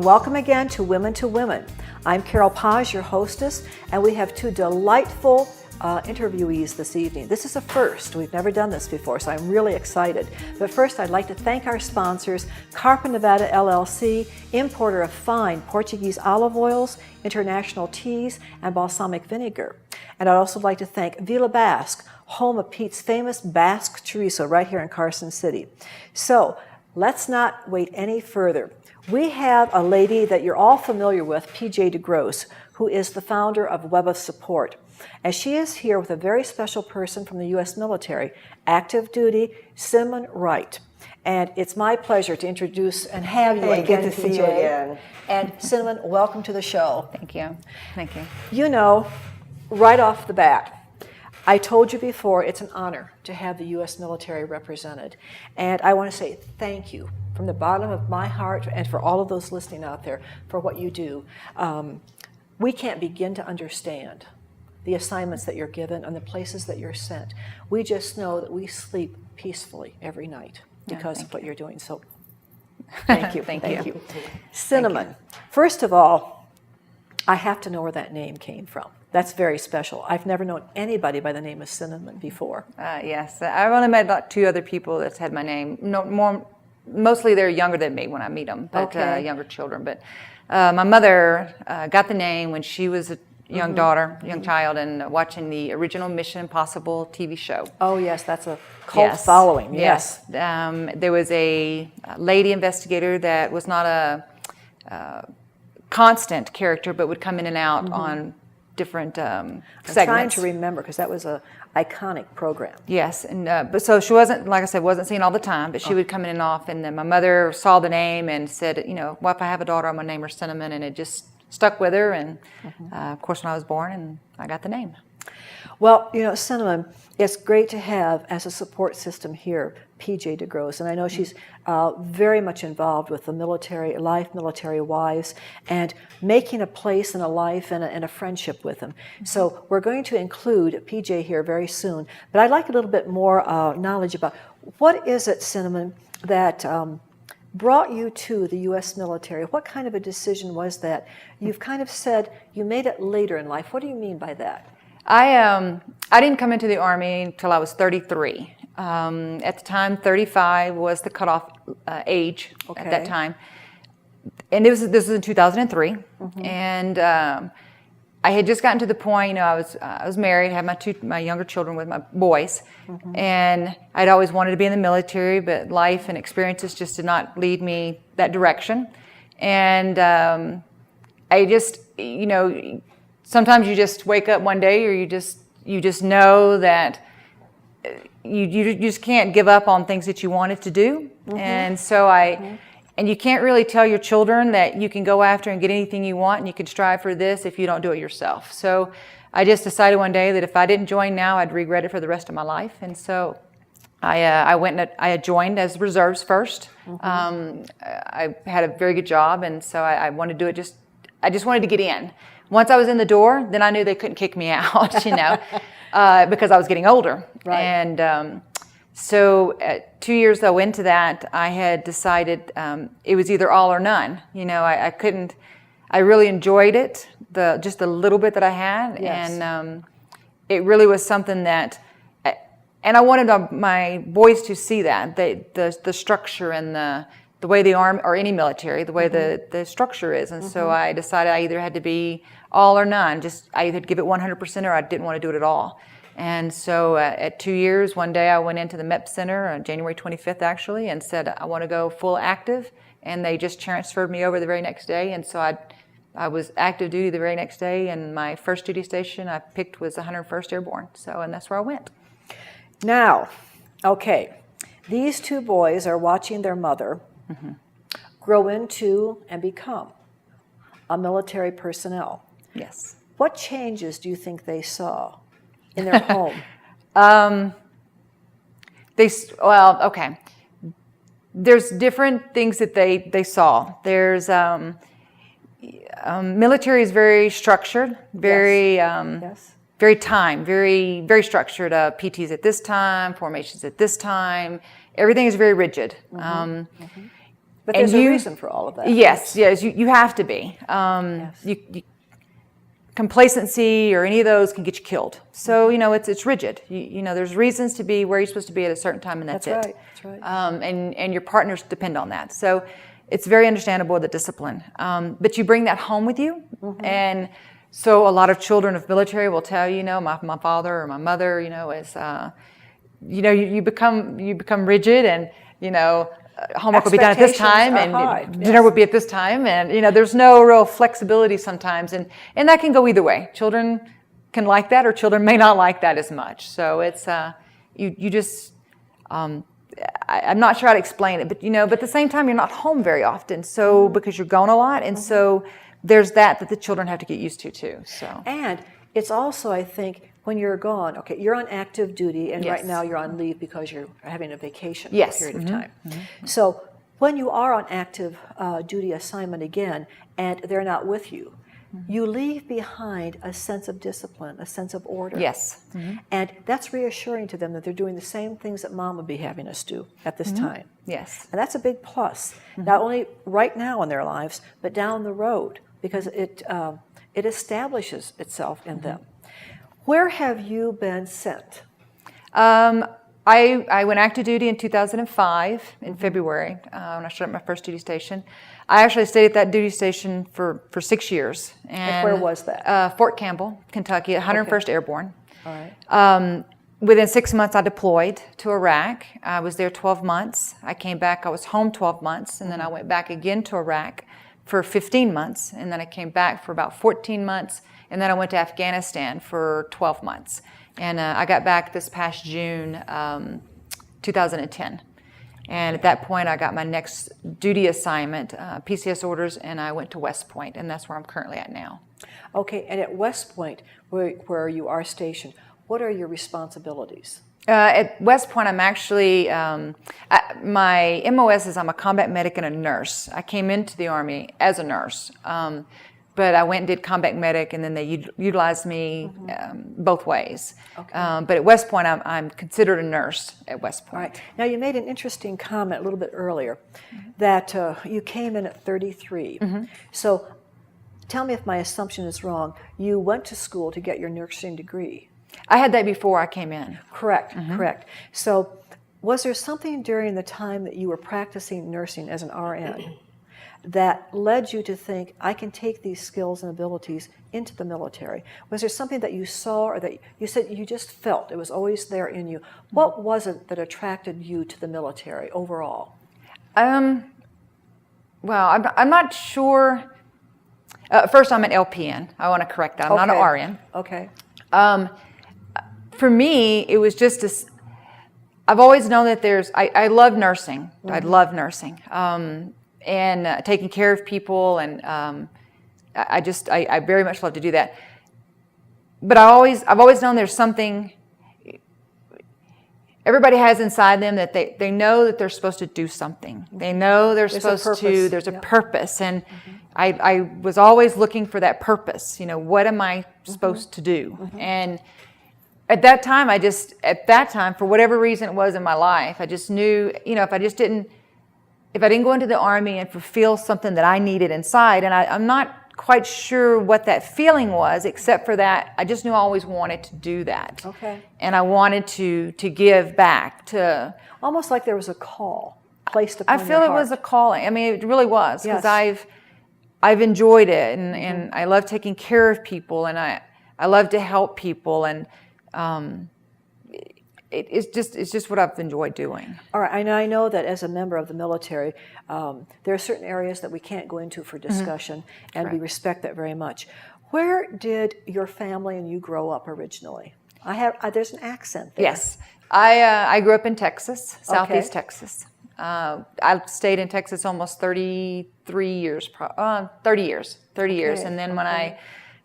morning. Welcome again to Women to Women. I'm Carol Paz, your hostess, and we have two delightful interviewees this evening. This is a first. We've never done this before, so I'm really excited. But first, I'd like to thank our sponsors, Carpa Nevada LLC, importer of fine Portuguese olive oils, international teas, and balsamic vinegar. And I'd also like to thank Villa Basque, home of Pete's famous Basque chorizo right here in Carson City. So let's not wait any further. We have a lady that you're all familiar with, PJ DeGrosse, who is the founder of Web of Support. And she is here with a very special person from the U.S. military, active duty, Cinnamon Wright. And it's my pleasure to introduce and have you again, good to see you again. And Cinnamon, welcome to the show. Thank you. Thank you. You know, right off the bat, I told you before, it's an honor to have the U.S. military represented. And I want to say thank you from the bottom of my heart and for all of those listening out there for what you do. We can't begin to understand the assignments that you're given and the places that you're sent. We just know that we sleep peacefully every night because of what you're doing. So thank you. Thank you. Cinnamon, Thank you. First of all, I have to know where that name came from. That's very special. I've never known anybody by the name of Cinnamon before. Yes, I've only met about 2 other people that's had my name. Mostly they're younger than me when I meet them, but younger children. But my mother got the name when she was a young child, and watching the original Mission Impossible TV show. Oh yes, that's a cult following. Yes. There was a lady investigator that was not a constant character, but would come in and out on different segments. I'm trying to remember because that was a iconic program. Yes, and but so she wasn't, like I said, wasn't seen all the time, but she would come in and off. And then my mother saw the name and said, you know, well, if I have a daughter, I'm gonna name her Cinnamon, and it just stuck with her. And of course, when I was born, and I got the name. Well, you know, Cinnamon, it's great to have as a support system here, PJ DeGrosse, and I know she's very much involved with the military life, military wives, and making a place and a life and a friendship with them. So we're going to include PJ here very soon, but I'd like a little bit more knowledge about what is it, Cinnamon, that brought you to the U.S. military? What kind of a decision was that? You've kind of said you made it later in life. What do you mean by that? I didn't come into the Army until I was 33. At the time, 35 was the cutoff age at that time. And this was in 2003. And I had just gotten to the point, you know, I was married, had my younger children with my boys. And I'd always wanted to be in the military, but life and experiences just did not lead me that direction. And I just, you know, sometimes you just wake up one day, or you just know that you just can't give up on things that you wanted to do. And so and you can't really tell your children that you can go after and get anything you want and you can strive for this if you don't do it yourself. So I just decided one day that if I didn't join now, I'd regret it for the rest of my life. And so I went and I joined as reserves first. I had a very good job, and so I wanted to do it. I just wanted to get in. Once I was in the door, then I knew they couldn't kick me out, you know, because I was getting older. Right. And so 2 years though into that, I had decided it was either all or none. You know, I really enjoyed it, just the little bit that I had. Yes. And it really was something that, and I wanted my boys to see that, the structure and the way the Army, or any military, the way the structure is. And so I decided I either had to be all or none. I either had to give it 100% or I didn't want to do it at all. And so at 2 years, one day I went into the MEP Center on January 25th, actually, and said, I want to go full active. And they just transferred me over the very next day. And so I was active duty the very next day. And my first duty station I picked was 101st Airborne. And that's where I went. Now, okay, these two boys are watching their mother grow into and become a military personnel. Yes. What changes do you think they saw in their home? Okay. There's different things that they saw. There's military is very structured, very very timed, very very structured. PTs at this time, formations at this time. Everything is very rigid. But there's a reason for all of that. Yes, you have to be. Yes. Complacency or any of those can get you killed. So, it's rigid. There's reasons to be where you're supposed to be at a certain time, and that's it. Right. That's right. And your partners depend on that. So it's very understandable, the discipline. But you bring that home with you. And so a lot of children of military will tell my father or my mother, is, you become rigid, and, homework will be done at this time, and dinner will be at this time, and there's no real flexibility sometimes, and that can go either way. Children can like that, or children may not like that as much. So it's you just I'm not sure how to explain it, but but at the same time you're not home very often, so because you're gone a lot, and so there's that the children have to get used to too. So and it's also, I think, when you're gone, okay, you're on active duty, and right now you're on leave because you're having a vacation for a period of time. So when you are on active duty assignment again, and they're not with you, you leave behind a sense of discipline, a sense of order. Yes. And that's reassuring to them that they're doing the same things that Mom would be having us do at this time. Yes. And that's a big plus, not only right now in their lives, but down the road, because it establishes itself in them. Where have you been sent? I went active duty in 2005 in February when I started my first duty station. I actually stayed at that duty station for 6 years. And where was that? Fort Campbell, Kentucky, 101st Airborne. All right. Within 6 months, I deployed to Iraq. I was there 12 months. I came back. I was home 12 months, and then I went back again to Iraq for 15 months, and then I came back for about 14 months, and then I went to Afghanistan for 12 months. And I got back this past June 2010. And at that point, I got my next duty assignment, PCS orders, and I went to West Point, and that's where I'm currently at now. Okay, and at West Point, where you are stationed, what are your responsibilities? At West Point, I'm actually, my MOS is I'm a combat medic and a nurse. I came into the Army as a nurse. But I went and did combat medic, and then they utilized me both ways. Okay. But at West Point, I'm considered a nurse at West Point. Right. Now, you made an interesting comment a little bit earlier that you came in at 33. So tell me if my assumption is wrong. You went to school to get your nursing degree. I had that before I came in. Correct, correct. So was there something during the time that you were practicing nursing as an RN that led you to think, I can take these skills and abilities into the military? Was there something that you saw, or that you said you just felt, it was always there in you? What was it that attracted you to the military overall? Well, I'm not sure. First, I'm an LPN. I want to correct that. I'm not an RN. Okay. For me, it was just I've always known that I love nursing. I love nursing. And taking care of people, and I very much love to do that. But I've always known there's something everybody has inside them, that they know that they're supposed to do something. They know there's a purpose, and I was always looking for that purpose. What am I supposed to do? And at that time, for whatever reason it was in my life, I just knew, if I didn't go into the Army and fulfill something that I needed inside, and I'm not quite sure what that feeling was, except for that I just knew I always wanted to do that. Okay. And I wanted to give back to. Almost like there was a call placed upon your heart. I feel it was a calling. I mean, it really was, because I've enjoyed it, and I love taking care of people, and I love to help people, and it's just what I've enjoyed doing. All right, and I know that as a member of the military, there are certain areas that we can't go into for discussion, and we respect that very much. Where did your family and you grow up originally? There's an accent there. Yes, I grew up in Texas, Southeast Texas. I stayed in Texas almost 33 years, 30 years, and then when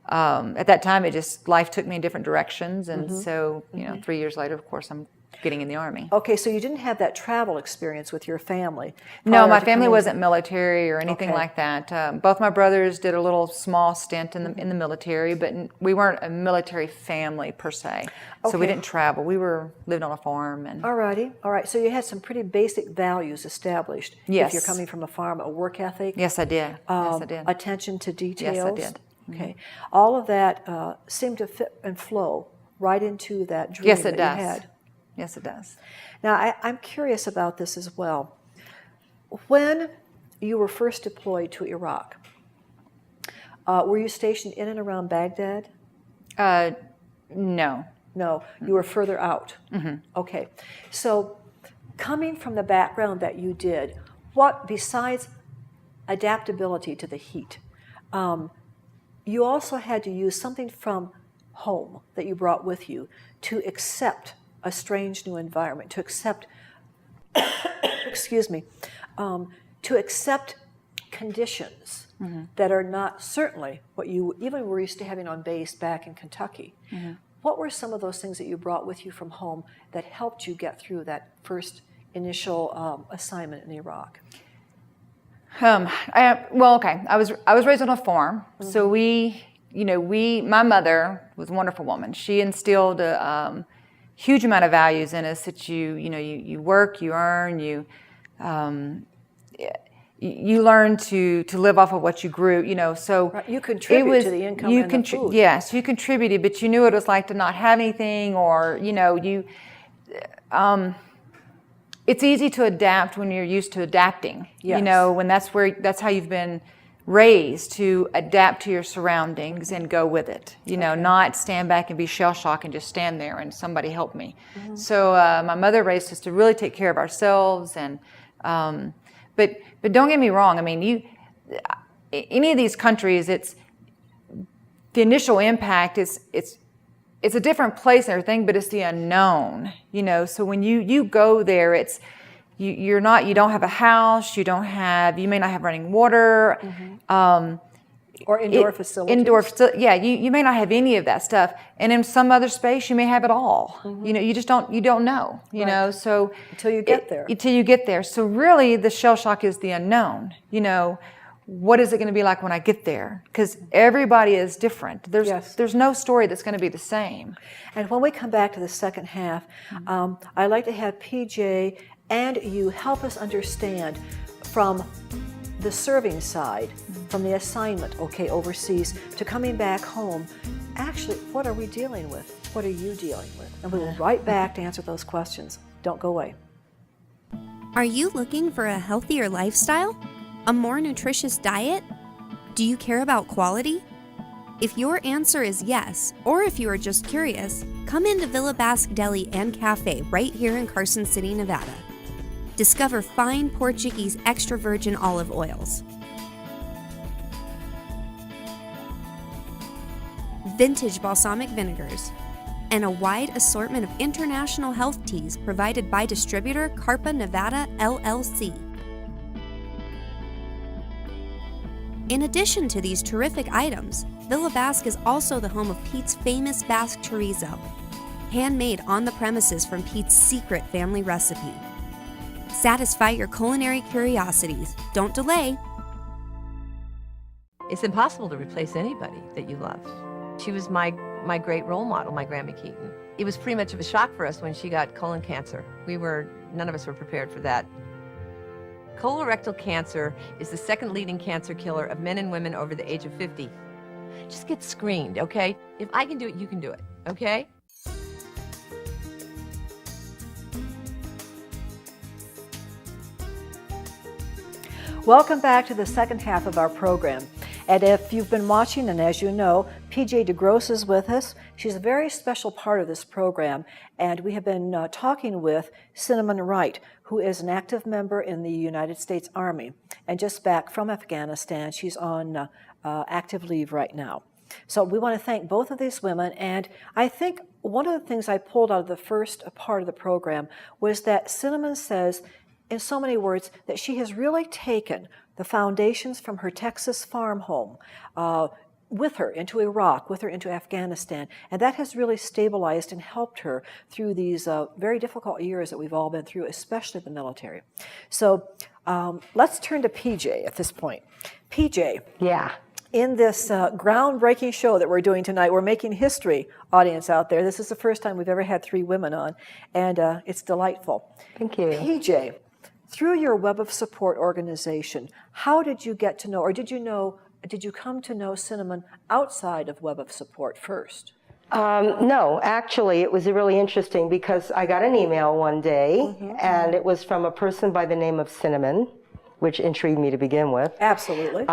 at that time, life took me in different directions, and so 3 years later, of course, I'm getting in the Army. Okay, so you didn't have that travel experience with your family? No, my family wasn't military or anything Okay. like that. Both my brothers did a little small stint in the military, but we weren't a military family per se. So we Okay. didn't travel. We lived on a farm. And All righty. All right. So you had some pretty basic values established. Yes. If you're coming from a farm, a work ethic. yes, I did. Yes, I did. Attention to details. Yes, I did. Okay. All of that seemed to fit and flow right into that dream Yes, it that does. you had. Yes, it does. Now, I'm curious about this as well. When you were first deployed to Iraq, were you stationed in and around Baghdad? No. No, you were further out. Okay. So, coming from the background that you did, what, besides adaptability to the heat, you also had to use something from home that you brought with you to accept a strange new environment, to accept, excuse me, to accept conditions that are not certainly what you even were used to having on base back in Kentucky. What were some of those things that you brought with you from home that helped you get through that first initial assignment in Iraq? Okay. I was raised on a farm, so my mother was a wonderful woman. She instilled a huge amount of values in us that you work, you earn, you learn to live off of what you grew, so right. You contribute to the income and the food. Yes, you contributed, but you knew what it was like to not have anything, or it's easy to adapt when you're used to adapting. Yes. When that's how you've been raised, to adapt to your surroundings and go with it. Not stand back and be shell shocked and just stand there and somebody help me. So my mother raised us to really take care of ourselves, and but don't get me wrong. I mean, any of these countries, it's the initial impact is it's a different place and everything, but it's the unknown, So when you go there, it's you don't have a house, you may not have running water, or indoor facilities. You may not have any of that stuff, and in some other space you may have it all. You just don't know. Right. So until you get there. Until you get there. So really, the shell shock is the unknown. What is it going to be like when I get there? Because everybody is different. There's no story that's going to be the same. And when we come back to the second half, I'd like to have PJ and you help us understand from the serving side, from the assignment, overseas, to coming back home, actually, what are we dealing with? What are you dealing with? And we will be right back to answer those questions. Don't go away. Are you looking for a healthier lifestyle? A more nutritious diet? Do you care about quality? If your answer is yes, or if you are just curious, come into Villa Basque Deli and Cafe right here in Carson City, Nevada. Discover fine Portuguese extra virgin olive oils, vintage balsamic vinegars, and a wide assortment of international health teas provided by distributor Carpa Nevada LLC. In addition to these terrific items, Villa Basque is also the home of Pete's famous Basque chorizo, handmade on the premises from Pete's secret family recipe. Satisfy your culinary curiosities. Don't delay. It's impossible to replace anybody that you love. She was my great role model, my Grandma Keaton. It was pretty much of a shock for us when she got colon cancer. None of us were prepared for that. Colorectal cancer is the second leading cancer killer of men and women over the age of 50. Just get screened, okay? If I can do it, you can do it, okay? Welcome back to the second half of our program. And if you've been watching, and as you know, PJ DeGrosse is with us. She's a very special part of this program, and we have been talking with Cinnamon Wright, who is an active member in the United States Army, and just back from Afghanistan. She's on active leave right now. So we want to thank both of these women, and I think one of the things I pulled out of the first part of the program was that Cinnamon says, in so many words, that she has really taken the foundations from her Texas farm home, with her into Iraq, with her into Afghanistan, and that has really stabilized and helped her through these very difficult years that we've all been through, especially the military. So let's turn to PJ at this point. PJ. Yeah. In this groundbreaking show that we're doing tonight, we're making history, audience out there. This is the first time we've ever had 3 women on, and it's delightful. Thank you. PJ, through your Web of Support organization, how did you get to know, or did you come to know Cinnamon outside of Web of Support first? No, actually, it was really interesting because I got an email one day, and it was from a person by the name of Cinnamon, which intrigued me to begin with. Absolutely.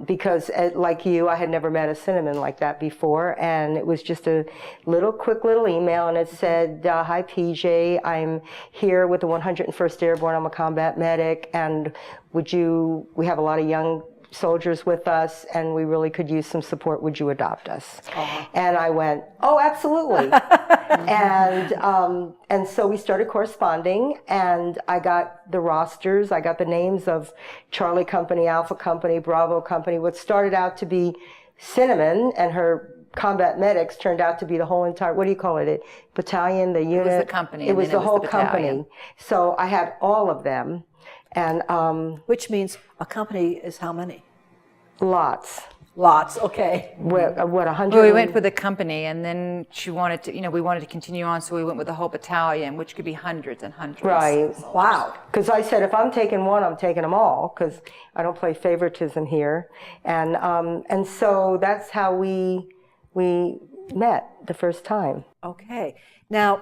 Because like you, I had never met a Cinnamon like that before, and it was just a quick little email, and it said, hi PJ, I'm here with the 101st Airborne, I'm a combat medic, and we have a lot of young soldiers with us, and we really could use some support. Would you adopt us? And I went, oh, absolutely. And so we started corresponding, and I got the rosters. I got the names of Charlie Company, Alpha Company, Bravo Company. What started out to be Cinnamon and her combat medics turned out to be the whole entire, what do you call it? A battalion, the unit? It was the company. It was the whole company. So I had all of them. And which means a company is how many? Lots. Lots, okay. What, 100? Well, we went with the company, and then we wanted to continue on, so we went with the whole battalion, which could be hundreds and hundreds. Right. Wow. Because I said, if I'm taking one, I'm taking them all, because I don't play favoritism here. And so that's how we met the first time. Okay. Now,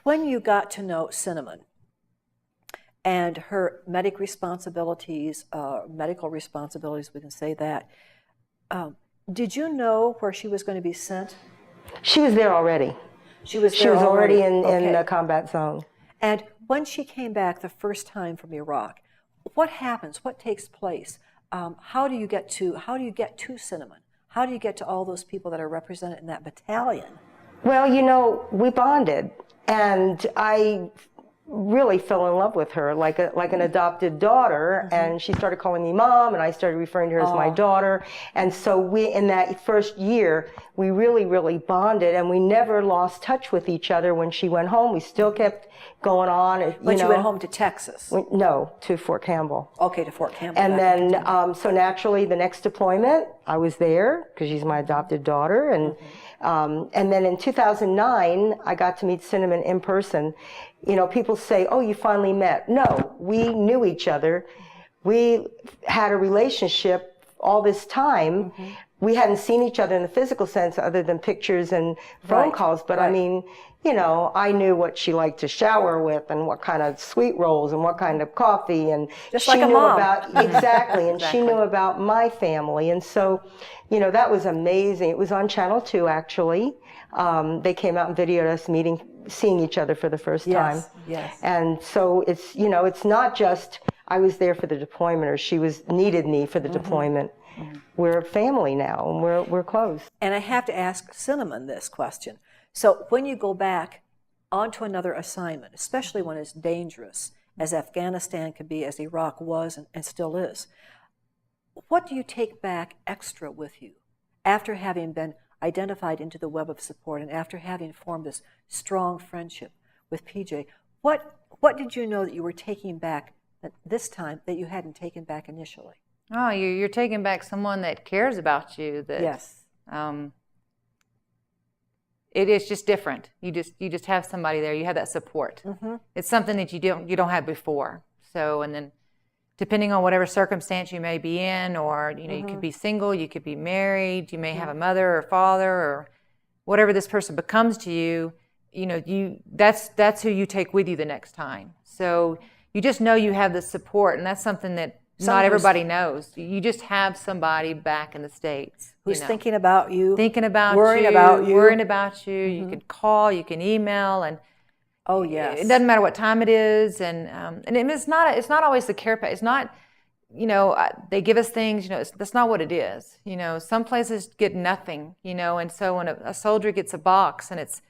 when you got to know Cinnamon and her medical responsibilities, we can say that, did you know where she was going to be sent? She was there already. She was already in Okay. the combat zone. And when she came back the first time from Iraq, what happens? What takes place? How do you get to Cinnamon? How do you get to all those people that are represented in that battalion? Well, we bonded, and I really fell in love with her like an adopted daughter, and she started calling me mom, and I started referring to her as my daughter. And so we, in that first year, we really, really bonded, and we never lost touch with each other. When she went home, we still kept going on. But you went home to Texas? No, to Fort Campbell. Okay, to Fort Campbell. And then, so naturally, the next deployment, I was there because she's my adopted daughter, and then in 2009, I got to meet Cinnamon in person. People say, oh, you finally met. No, we knew each other. We had a relationship all this time. We hadn't seen each other in the physical sense other than pictures and phone calls. But I mean, I knew what she liked to shower with and what kind of sweet rolls and what kind of coffee. And just she like a knew mom. Exactly. And she knew about my family. And so, that was amazing. It was on Channel 2, actually. They came out and videoed us seeing each other for the first time. Yes. And so it's, it's not just I was there for the deployment or she needed me for the deployment. We're a family now, and we're close. And I have to ask Cinnamon this question. So when you go back onto another assignment, especially when it's dangerous, as Afghanistan could be, as Iraq was and still is, what do you take back extra with you after having been identified into the Web of Support and after having formed this strong friendship with PJ? What did you know that you were taking back this time that you hadn't taken back initially? Oh, you're taking back someone that cares about you. That yes. It is just different. You just have somebody there. You have that support. It's something that you don't have before. So, and then depending on whatever circumstance you may be in, or you could be single, you could be married, you may have a mother or father, or whatever this person becomes to you. That's who you take with you the next time. So you just know you have the support, and that's something that not everybody knows. You just have somebody back in the States who's thinking about you, worrying about you. You can call, you can email, and oh yes, it doesn't matter what time it is, and it's not always the care package. It's not, they give us things. That's not what it is. Some places get nothing. And so when a soldier gets a box and it's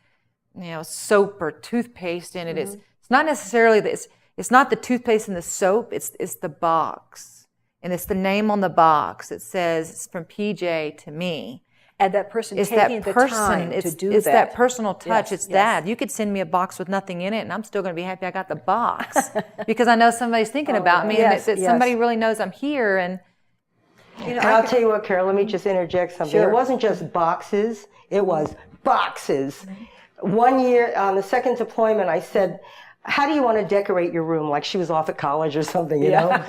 soap or toothpaste in it, it's not necessarily this. It's not the toothpaste and the soap. It's the box. and it's the name on the box. It says it's from PJ to me. And that person It's taking that the person. time It's, to do it's that. that personal touch. Yes, It's yes. that. You could send me a box with nothing in it, and I'm still going to be happy I got the box because I know somebody's thinking about me, and Yes, that yes. somebody really knows I'm here. And You know, And I'll tell you what, Carol, let me just interject something. Sure. It wasn't just boxes, it was boxes. One year, on the second deployment, I said, how do you want to decorate your room? Like she was off at college or something, you know?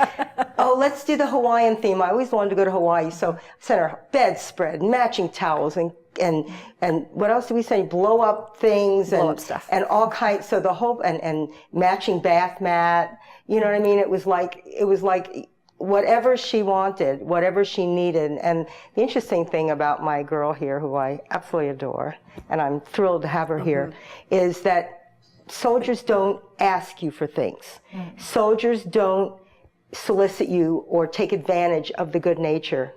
Oh, let's do the Hawaiian theme. I always wanted to go to Hawaii. So I sent her bedspread, matching towels, and what else did we say? Blow up things. Blow and up stuff. And all kinds, so the whole, and matching bath mat. You know what I mean? It was like whatever she wanted, whatever she needed. And the interesting thing about my girl here, who I absolutely adore, and I'm thrilled to have her here, is that soldiers don't ask you for things. Soldiers don't solicit you or take advantage of the good nature.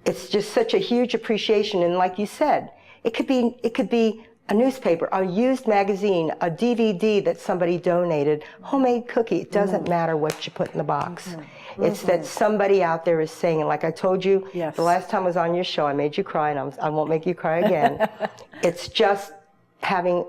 It's just such a huge appreciation. And like you said, it could be a newspaper, a used magazine, a DVD that somebody donated, homemade cookie. It doesn't matter what you put in the box. It's that somebody out there is saying, and like I told you, Yes. the last time I was on your show, I made you cry, and I won't make you cry again. It's just having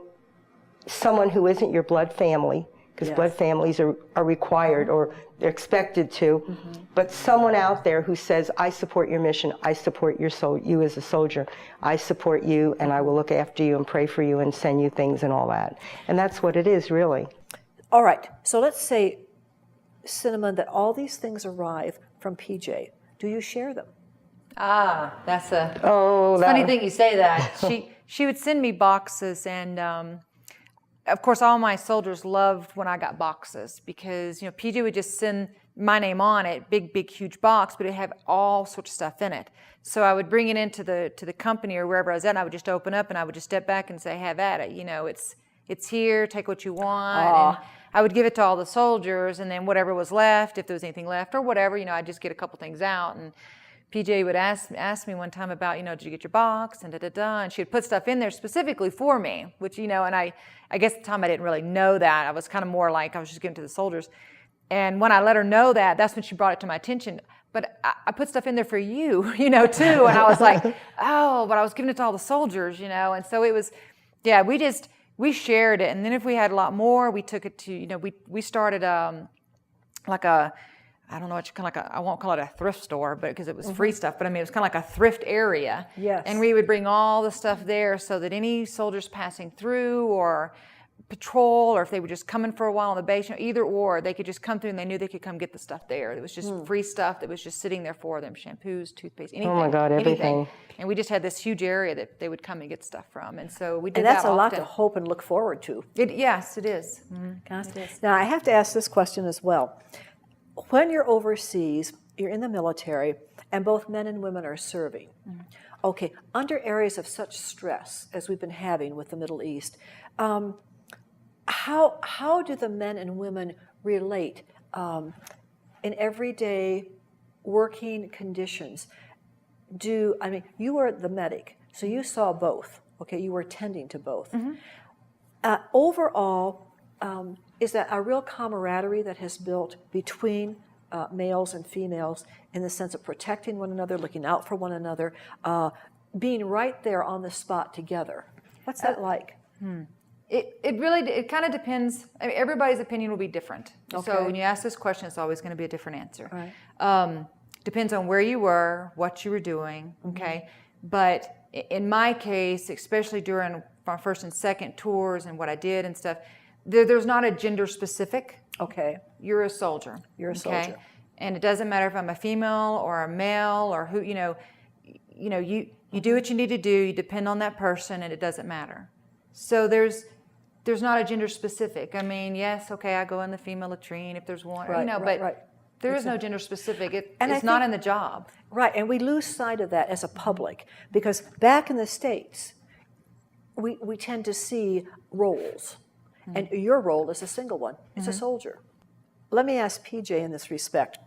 someone who isn't your blood family, because Yes. blood families are required or they're expected to, but someone out there who says, I support your mission, I support you as a soldier, I support you, and I will look after you and pray for you and send you things and all that. And that's what it is, really. All right, so let's say, Cinnamon, that all these things arrive from PJ. Do you share them? that's a Oh, it's funny thing you say that. She would send me boxes, and of course, all my soldiers loved when I got boxes because, you know, PJ would just send my name on it, big, huge box, but it had all sorts of stuff in it. So I would bring it into the company or wherever I was at, and I would just open up and I would just step back and say, have at it. You know, it's here, take what you want. And I would give it to all the soldiers, and then whatever was left, if there was anything left or whatever, you know, I'd just get a couple things out. And PJ would ask me one time about, you know, did you get your box, and da-da-da, and she would put stuff in there specifically for me, which, you know, and I guess at the time I didn't really know that. I was kind of more like I was just giving it to the soldiers. And when I let her know that, that's when she brought it to my attention. But I put stuff in there for you, you know, too. And I was like, oh, but I was giving it to all the soldiers, you know. And so it was, yeah, we shared it. And then if we had a lot more, we took it to, you know, we started like a, I don't know what you kind of like I won't call it a thrift store, but because it was free stuff, but I mean, it was kind of like a thrift area. Yes. And we would bring all the stuff there so that any soldiers passing through or patrol, or if they were just coming for a while on the base, you know, either or, they could just come through and they knew they could come get the stuff there. It was just free stuff that was just sitting there for them, shampoos, toothpaste, anything. Oh my God, everything. And we just had this huge area that they would come and get stuff from. And so we did And that's that a lot often. to hope and look forward to. Yes, it is. Now, I have to ask this question as well. When you're overseas, you're in the military, and both men and women are serving. Okay, under areas of such stress as we've been having with the Middle East, how do the men and women relate in everyday working conditions? I mean, you were the medic, so you saw both. Okay, you were attending to both. Overall, is that a real camaraderie that has built between males and females in the sense of protecting one another, looking out for one another, being right there on the spot together? What's that like? It kind of depends. I mean, everybody's opinion will be different. Okay. So when you ask this question, it's always going to be a different answer. Right. Depends on where you were, what you were doing, okay? But in my case, especially during my first and second tours and what I did and stuff, there's not a gender specific. Okay. You're a soldier. You're a soldier. And it doesn't matter if I'm a female or a male or who, you do what you need to do, you depend on that person, and it doesn't matter. So there's not a gender specific. I mean, yes, okay, I go in the female latrine if there's one, but there is no gender specific. It's not in the job. Right, and we lose sight of that as a public because back in the States, we tend to see roles, and your role is a single one. It's a soldier. Let me ask PJ in this respect.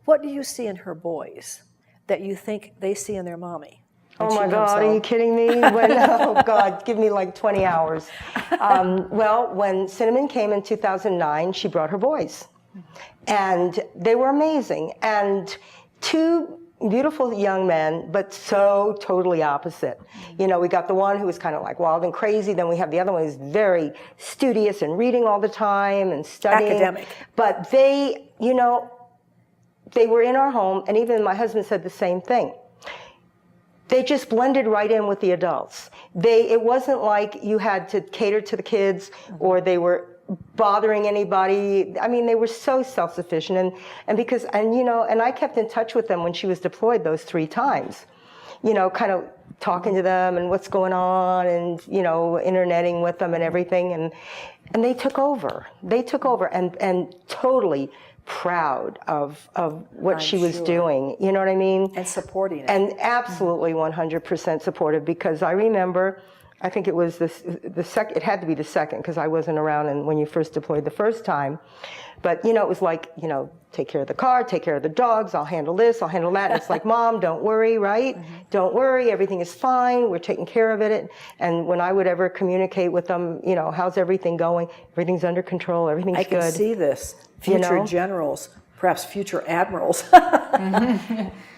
What do you see in her boys that you think they see in their mommy? Oh my God, are you kidding me? Oh God, give me like 20 hours. Well, when Cinnamon came in 2009, she brought her boys. And they were amazing. And two beautiful young men, but so totally opposite. You know, we got the one who was kind of like wild and crazy. Then we have the other one who's very studious and reading all the time and studying. Academic. But they, you know, they were in our home, and even my husband said the same thing. They just blended right in with the adults. It wasn't like you had to cater to the kids or they were bothering anybody. I mean, they were so self-sufficient, and you know, and I kept in touch with them when she was deployed those 3 times, you know, kind of talking to them and what's going on, and you know, interneting with them and everything, and they took over and totally proud of what she was doing, you know what I mean? And supporting it. And absolutely 100% supportive, because I remember, I think it was the second, it had to be the second, because I wasn't around and when you first deployed the first time. But, you know, it was like, you know, take care of the car, take care of the dogs, I'll handle this, I'll handle that. And it's like, Mom, don't worry, right? Don't worry, everything is fine, we're taking care of it. And when I would ever communicate with them, you know, how's everything going? Everything's under control, everything's good. I can see this. Future generals, perhaps future admirals,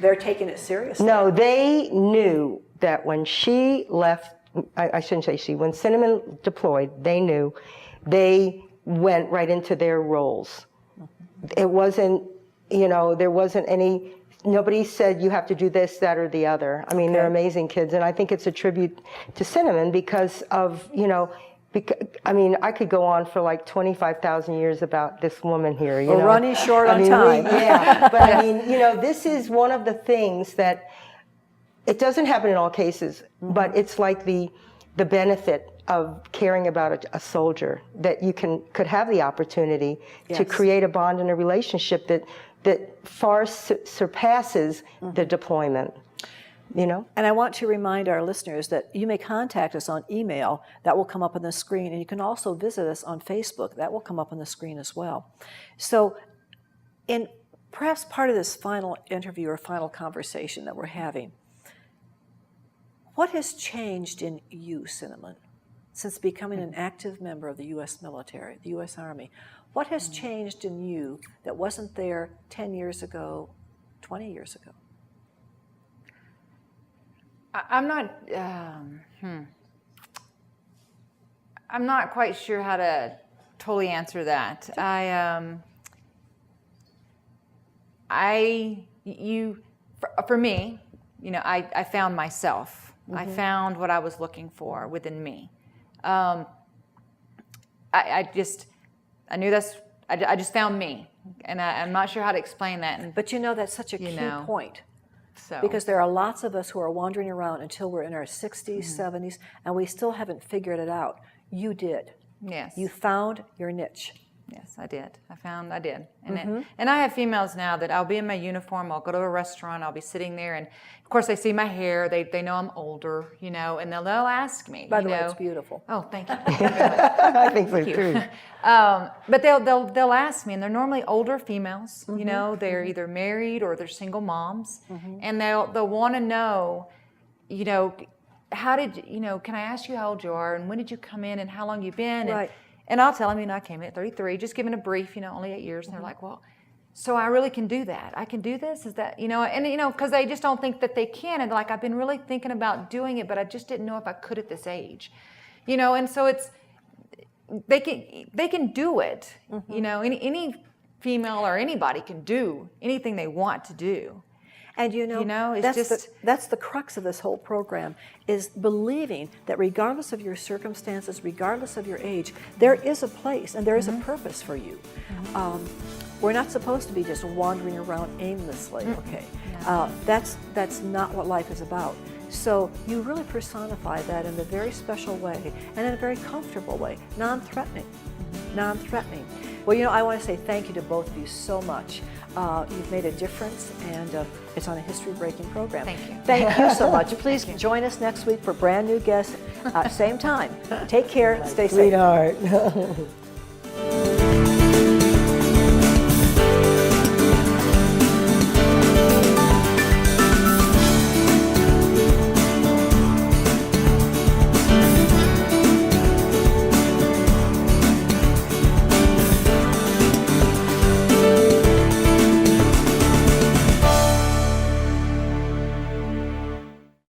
they're taking it seriously. No, they knew that when she left, I shouldn't say she, when Cinnamon deployed, they knew they went right into their roles. It wasn't, you know, there wasn't any, nobody said you have to do this, that, or the other. I mean, they're amazing kids, and I think it's a tribute to Cinnamon because of, you know, I mean, I could go on for like 25,000 years about this woman here. You know? Running short on time. Yeah, but I mean, you know, this is one of the things that, it doesn't happen in all cases, but it's like the benefit of caring about a soldier, that you could have the opportunity to create a bond and a relationship that far surpasses the deployment. You know? And I want to remind our listeners that you may contact us on email. That will come up on the screen. And you can also visit us on Facebook. That will come up on the screen as well. So in perhaps part of this final interview or final conversation that we're having, what has changed in you, Cinnamon, since becoming an active member of the U.S. military, the U.S. Army? What has changed in you that wasn't there 10 years ago, 20 years ago? I'm not quite sure how to totally answer that. For me, you know, I found myself. I found what I was looking for within me. I just found me, and I'm not sure how to explain that. But you know, that's such a key point. So. Because there are lots of us who are wandering around until we're in our 60s, 70s, and we still haven't figured it out. You did. Yes. You found your niche. Yes, I did. I did. And I have females now that I'll be in my uniform, I'll go to a restaurant, I'll be sitting there, and of course they see my hair, they know I'm older, you know, and they'll ask me. By the way, it's beautiful. Oh, thank you. I think so too. But they'll ask me, and they're normally older females, you know, they're either married or they're single moms, and they'll want to know, you know, can I ask you how old you are, and when did you come in, and how long you've been? Right. And I'll tell them, you know, I came in at 33, just giving a brief, you know, only 8 years. And they're like, well, so I really can do that. I can do this? Is that, you know, and, you know, because they just don't think that they can. And like, I've been really thinking about doing it, but I just didn't know if I could at this age, you know, and so they can do it. You know, any female or anybody can do anything they want to do. And you know it's that's the crux of this whole program, is believing that regardless of your circumstances, regardless of your age, there is a place and there is a purpose for you. We're not supposed to be just wandering around aimlessly, okay? That's not what life is about. So you really personify that in a very special way and in a very comfortable way, non-threatening. Well, you know, I want to say thank you to both of you so much. You've made a difference, and it's on a history-breaking program. Thank you. Thank you so much. Please join us next week for brand new guests, same time. Take care. Stay safe. Sweetheart.